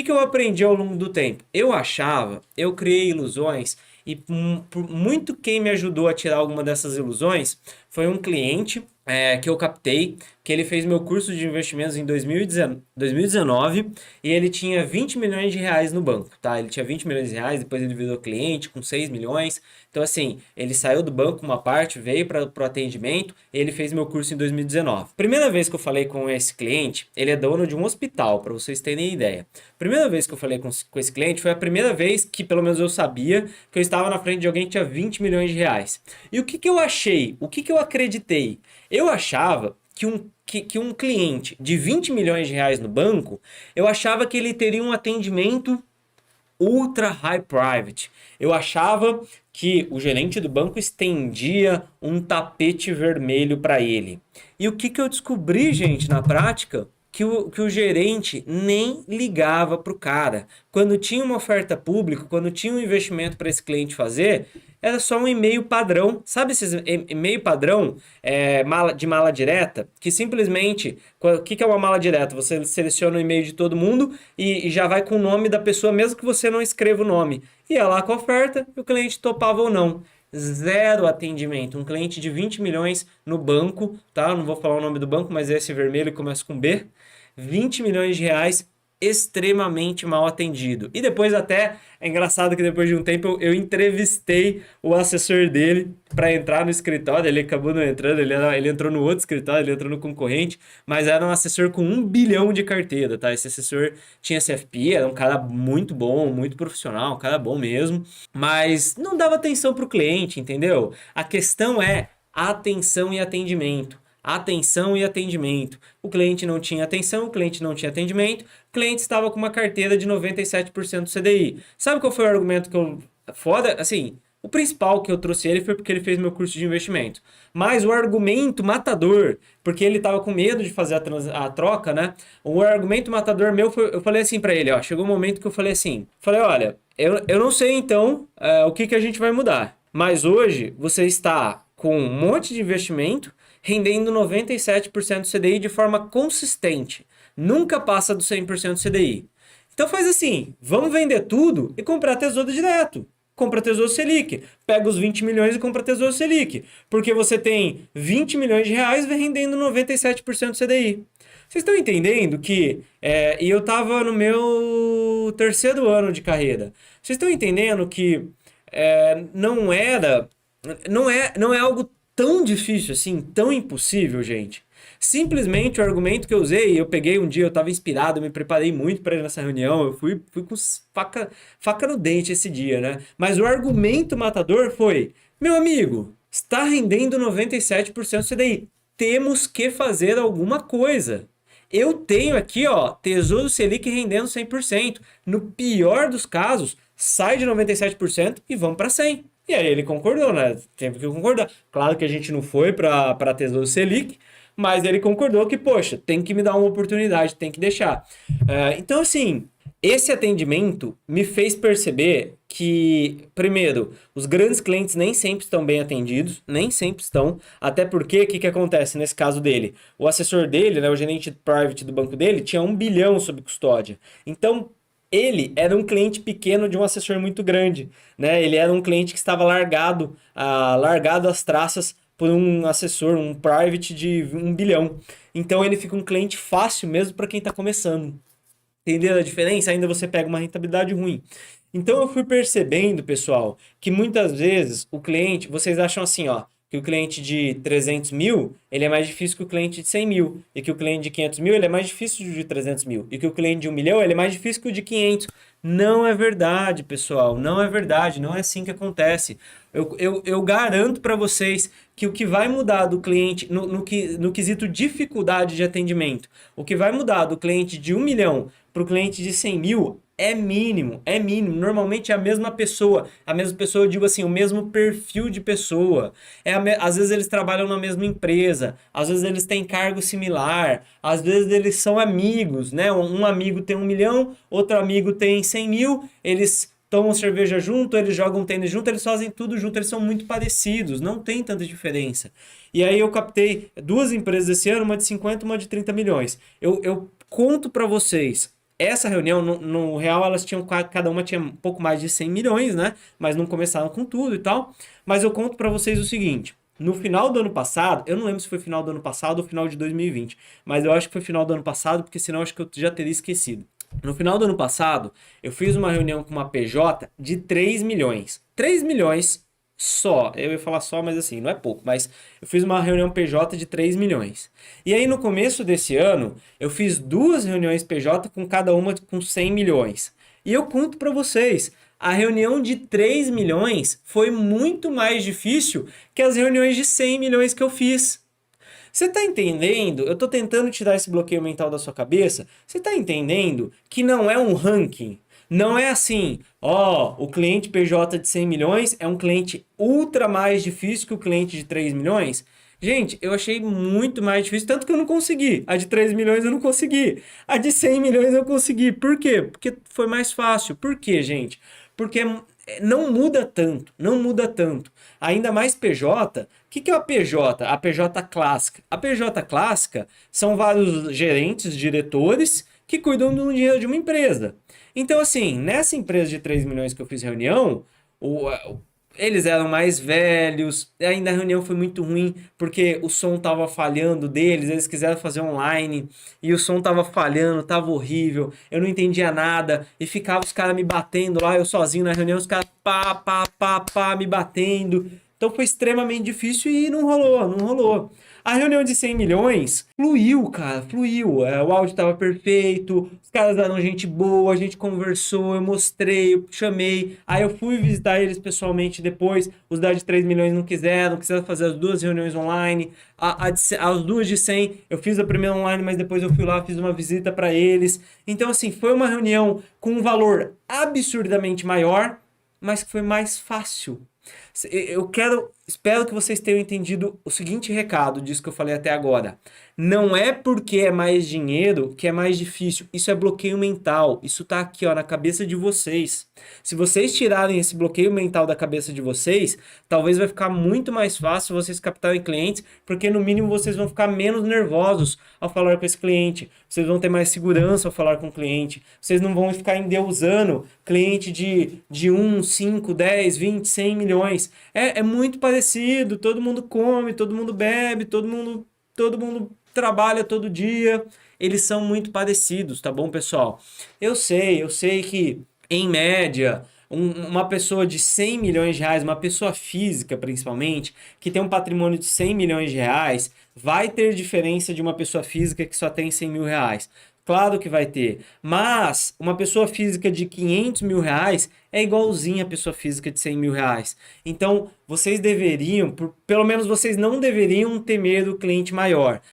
que eu aprendi ao longo do tempo? Eu criei ilusões e por muito quem me ajudou a tirar alguma dessas ilusões foi um cliente que eu captei, que ele fez meu curso de investimentos em 2019 e ele tinha 20 milhões de reais no banco, tá? Ele tinha 20 milhões de reais, depois ele virou cliente com 6 milhões. Então, assim, ele saiu do banco uma parte, veio para o atendimento, e ele fez meu curso em 2019. Primeira vez que eu falei com esse cliente, ele é dono de um hospital, para vocês terem ideia. Primeira vez que eu falei com esse cliente foi a primeira vez que, pelo menos, eu sabia que eu estava na frente de alguém que tinha 20 milhões de reais. E o que que eu achei? O que que eu acreditei? Eu achava que um cliente de 20 milhões de reais no banco, eu achava que ele teria um atendimento ultra high private. Eu achava que o gerente do banco estendia um tapete vermelho para ele. E o que que eu descobri, gente, na prática? Que o gerente nem ligava para o cara. Quando tinha uma oferta pública, quando tinha um investimento para esse cliente fazer, era só um e-mail padrão. Sabe esses e-mail padrão de mala direta? Que simplesmente, o que que é uma mala direta? Você seleciona o e-mail de todo mundo e já vai com o nome da pessoa, mesmo que você não escreva o nome. Ia lá com a oferta e o cliente topava ou não. Zero atendimento. Um cliente de 20 milhões no banco, tá? Não vou falar o nome do banco, mas é esse vermelho que começa com B. 20 milhões de reais extremamente mal atendido. E depois até, é engraçado que depois de um tempo eu entrevistei o assessor dele para entrar no escritório, ele acabou não entrando, ele entrou no outro escritório, ele entrou no concorrente, mas era um assessor com 1 bilhão de carteira, tá? Esse assessor tinha CFP, era um cara muito bom, muito profissional, um cara bom mesmo, mas não dava atenção pro cliente, entendeu? A questão é atenção e atendimento. Atenção e atendimento. O cliente não tinha atenção, o cliente não tinha atendimento, o cliente estava com uma carteira de 97% do CDI. Sabe qual foi o argumento que eu. Foda, assim, o principal que eu trouxe ele foi porque ele fez meu curso de investimento. Mas o argumento matador, porque ele estava com medo de fazer a troca, né? O argumento matador meu foi, eu falei assim para ele, ó, chegou um momento que eu falei assim, olha, eu não sei então o que que a gente vai mudar, mas hoje você está com um monte de investimento rendendo 97% do CDI de forma consistente. Nunca passa do 100% do CDI. Então faz assim, vamos vender tudo e comprar Tesouro Direto. Compra Tesouro Selic. Pega os 20 milhões e compra Tesouro Selic. Porque você tem 20 milhões de reais rendendo 97% do CDI. Vocês estão entendendo que... e eu estava no meu terceiro ano de carreira. Vocês estão entendendo que não era... Não é algo tão difícil assim, tão impossível, gente. Simplesmente o argumento que eu usei, eu peguei um dia, eu estava inspirado, eu me preparei muito para ir nessa reunião, eu fui com faca no dente esse dia, né? Mas o argumento matador foi: meu amigo, está rendendo 97% CDI, temos que fazer alguma coisa. Eu tenho aqui, ó, Tesouro Selic rendendo 100%. No pior dos casos, sai de 97% e vamos para 100%. E aí ele concordou, né? Teve que concordar. Claro que a gente não foi para Tesouro Selic, mas ele concordou que, poxa, tem que me dar uma oportunidade, tem que deixar. Então, assim, esse atendimento me fez perceber que, primeiro, os grandes clientes nem sempre estão bem atendidos, nem sempre estão, até porque, o que que acontece nesse caso dele? O assessor dele, né, o gerente private do banco dele, tinha 1 bilhão sob custódia. Então, ele era um cliente pequeno de um assessor muito grande, né? Ele era um cliente que estava largado às traças por um assessor, um private de 1 bilhão. Então ele fica um cliente fácil mesmo para quem está começando. Entendeu a diferença? Ainda você pega uma rentabilidade ruim. Então eu fui percebendo, pessoal, que muitas vezes o cliente, vocês acham assim, ó, que o cliente de 300 mil, ele é mais difícil que o cliente de 100 mil, e que o cliente de 500 mil, ele é mais difícil que o de 300 mil, e que o cliente de 1 milhão, ele é mais difícil que o de 500. Não é verdade, pessoal, não é verdade, não é assim que acontece. Eu garanto para vocês que o que vai mudar do cliente, no quesito dificuldade de atendimento, o que vai mudar do cliente de 1 milhão para o cliente de 100 mil é mínimo, é mínimo. Normalmente é a mesma pessoa, eu digo assim, o mesmo perfil de pessoa. Às vezes eles trabalham na mesma empresa, às vezes eles têm cargo similar, às vezes eles são amigos, né? Um amigo tem 1 milhão, outro amigo tem 100 mil, eles tomam cerveja junto, eles jogam tênis junto, eles fazem tudo junto, eles são muito parecidos, não tem tanta diferença. E aí eu captei duas empresas esse ano, uma de 50 e uma de 30 milhões. Eu conto para vocês, essa reunião, no real, elas tinham, cada uma tinha um pouco mais de 100 milhões, né? Mas não começaram com tudo e tal. Mas eu conto para vocês o seguinte. No final do ano passado, eu não lembro se foi final do ano passado ou final de 2020, mas eu acho que foi final do ano passado, porque senão eu acho que eu já teria esquecido. No final do ano passado, eu fiz uma reunião com uma PJ de 3 milhões. 3 milhões só. Eu ia falar só, mas assim, não é pouco. Mas eu fiz uma reunião PJ de 3 milhões. E aí, no começo desse ano, eu fiz duas reuniões PJ com cada uma com 100 milhões. E eu conto para vocês, a reunião de 3 milhões foi muito mais difícil que as reuniões de 100 milhões que eu fiz. Você tá entendendo? Eu tô tentando tirar esse bloqueio mental da sua cabeça. Você tá entendendo que não é um ranking? Não é assim, ó, o cliente PJ de 100 milhões é um cliente ultra mais difícil que o cliente de 3 milhões? Gente, eu achei muito mais difícil, tanto que eu não consegui. A de 3 milhões eu não consegui. A de 100 milhões eu consegui. Por quê? Porque foi mais fácil. Por quê, gente? Porque não muda tanto, não muda tanto. Ainda mais PJ. O que é a PJ? A PJ clássica. A PJ clássica são vários gerentes, diretores que cuidam do dinheiro de uma empresa. Então, assim, nessa empresa de 3 milhões que eu fiz reunião, eles eram mais velhos, ainda a reunião foi muito ruim, porque o som tava falhando deles, eles quiseram fazer online, e o som tava falhando, tava horrível, eu não entendia nada, e ficava os caras me batendo lá, eu sozinho na reunião, os caras pá, pá, pá, pá, me batendo. Então foi extremamente difícil e não rolou, não rolou. A reunião de 100 milhões fluiu, cara, fluiu. O áudio tava perfeito, os caras eram gente boa, a gente conversou, eu mostrei, eu chamei. Aí eu fui visitar eles pessoalmente depois. Os da de 3 milhões não quiseram fazer as duas reuniões online. As duas de 100, eu fiz a primeira online, mas depois eu fui lá, fiz uma visita para eles. Então, assim, foi uma reunião com um valor absurdamente maior, mas que foi mais fácil. Espero que vocês tenham entendido o seguinte recado disso que eu falei até agora. Não é porque é mais dinheiro que é mais difícil. Isso é bloqueio mental. Isso tá aqui, ó, na cabeça de vocês. Se vocês tirarem esse bloqueio mental da cabeça de vocês, talvez vai ficar muito mais fácil vocês captarem clientes, porque no mínimo vocês vão ficar menos nervosos ao falar com esse cliente. Vocês vão ter mais segurança ao falar com o cliente. Vocês não vão ficar endeusando cliente de 1, 5, 10, 20, 100 milhões. É muito parecido. Todo mundo come, todo mundo bebe, todo mundo trabalha todo dia. Eles são muito parecidos, tá bom, pessoal? Eu sei que, em média, uma pessoa de 100 milhões de reais, uma pessoa física principalmente, que tem um patrimônio de 100 milhões de reais, vai ter diferença de uma pessoa física que só tem 100 mil reais. Claro que vai ter. Mas uma pessoa física de 500 mil reais é igualzinha a pessoa física de 100 mil reais. Então, vocês deveriam, pelo menos vocês não deveriam temer o cliente maior.